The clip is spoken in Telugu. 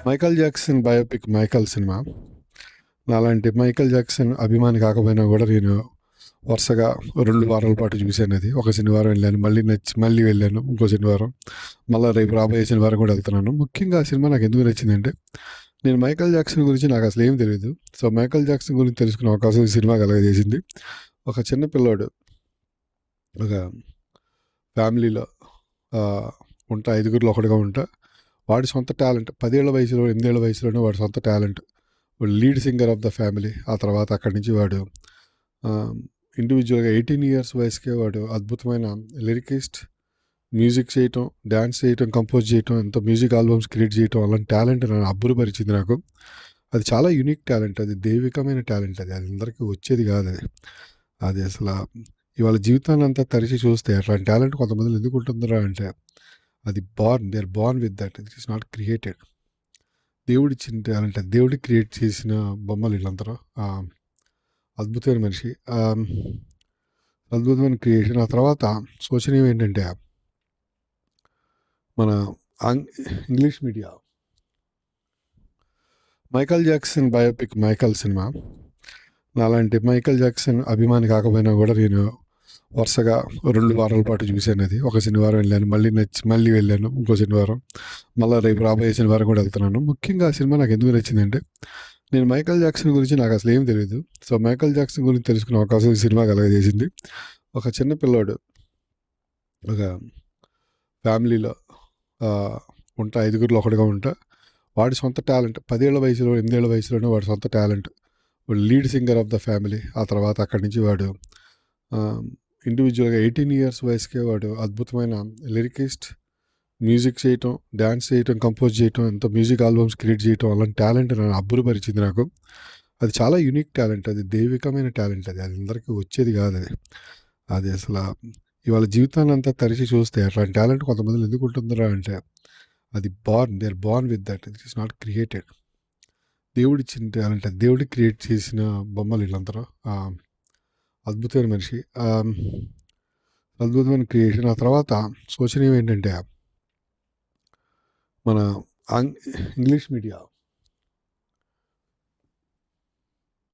Michael Jackson biopic 'Michael' cinema. నాలాంటి మైకల్ జాక్సన్ అభిమాని కాకపోయినా కూడా నేను వరుసగా 2 వారాల పాటు చూశానది. ఒక శనివారం వెళ్ళాను, మళ్ళీ నచ్చి మళ్ళీ వెళ్ళాను ఇంకో శనివారం. మళ్ళా రేపు రాబోయే శనివారం కూడా వెళ్తున్నాను. ముఖ్యంగా ఆ సినిమా నాకు ఎందుకు నచ్చిందంటే, నేను మైకల్ జాక్సన్ గురించి నాకు అసలు ఏం తెలీదు. సో, మైకల్ జాక్సన్ గురించి తెలుసుకునే అవకాశం ఈ సినిమా కలగజేసింది. ఒక చిన్న పిల్లోడు ఒక ఫ్యామిలీలో ఉంటా, ఐదుగురిలో ఒకడుగా ఉంటా. వాడి సొంత టాలెంట్ 10 ఏళ్ల వయసులో, 8 ఏళ్ల వయసులోనే వాడి సొంత టాలెంట్. వాడు lead singer of the family. ఆ తర్వాత అక్కడి నుంచి వాడు ఇండివిజువల్గా 18 ఇయర్స్ వయసుకే వాడు అద్భుతమైన లిరికిస్ట్, మ్యూజిక్ చేయటం, డ్యాన్స్ చేయటం, కంపోజ్ చేయటం, ఎంతో మ్యూజిక్ ఆల్బమ్స్ క్రియేట్ చేయటం, అలాంటి టాలెంట్ నన్ను అబ్బురపరిచింది నాకు. అది చాలా యూనిక్ టాలెంట్, అది దైవికమైన టాలెంట్, అది అది అందరికీ వచ్చేది కాదు. అది అది అసలు ఇవాళ జీవితాన్ని అంతా తరిచి చూస్తే అట్లాంటి టాలెంట్ కొంతమందిలో ఎందుకు ఉంటుందిరా అంటే, అది they are born with that, it is not created. దేవుడు ఇచ్చిన టాలెంట్, దేవుడు క్రియేట్ చేసిన బొమ్మలు వీళ్ళందరూ. అద్భుతమైన మనిషి, అద్భుతమైన క్రియేషన్. ఆ తర్వాత శోచనీయం ఏంటంటే, మన English media Michael Jackson biopic 'Michael' cinema. నాలాంటి మైకల్ జాక్సన్ అభిమాని కాకపోయినా కూడా నేను వరుసగా 2 వారాల పాటు చూశానది. ఒక శనివారం వెళ్ళాను, మళ్ళీ నచ్చి మళ్ళీ వెళ్ళాను ఇంకో శనివారం. మళ్ళా రేపు రాబోయే శనివారం కూడా వెళ్తున్నాను. ముఖ్యంగా ఆ సినిమా నాకు ఎందుకు నచ్చిందంటే, నేను మైకల్ జాక్సన్ గురించి నాకు అసలు ఏం తెలీదు. సో, మైకల్ జాక్సన్ గురించి తెలుసుకునే అవకాశం ఈ సినిమా కలగజేసింది. ఒక చిన్న పిల్లోడు ఒక ఫ్యామిలీలో ఉంటా, ఐదుగురిలో ఒకడుగా ఉంటా. వాడి సొంత టాలెంట్ 10 ఏళ్ల వయసులో, 8 ఏళ్ల వయసులోనే వాడి సొంత టాలెంట్. వాడు lead singer of the family. ఆ తర్వాత అక్కడి నుంచి వాడు ఇండివిజువల్గా 18 ఇయర్స్ వయసుకే వాడు అద్భుతమైన లిరికిస్ట్, మ్యూజిక్ చేయటం, డ్యాన్స్ చేయటం, కంపోజ్ చేయటం, ఎంతో మ్యూజిక్ ఆల్బమ్స్ క్రియేట్ చేయటం, అలాంటి టాలెంట్ నన్ను అబ్బురపరిచింది నాకు. అది చాలా యూనిక్ టాలెంట్, అది దైవికమైన టాలెంట్, అది అది అందరికీ వచ్చేది కాదు. అది అది అసలు ఇవాళ జీవితాన్ని అంతా తరిచి చూస్తే అట్లాంటి టాలెంట్ కొంతమందిలో ఎందుకు ఉంటుందిరా అంటే, అది they are born with that, it is not created. దేవుడు ఇచ్చిన టాలెంట్, దేవుడు క్రియేట్ చేసిన బొమ్మలు వీళ్ళందరూ. అద్భుతమైన మనిషి, అద్భుతమైన క్రియేషన్. ఆ తర్వాత శోచనీయం ఏంటంటే, మన ఇంగ్లీష్ మీడియా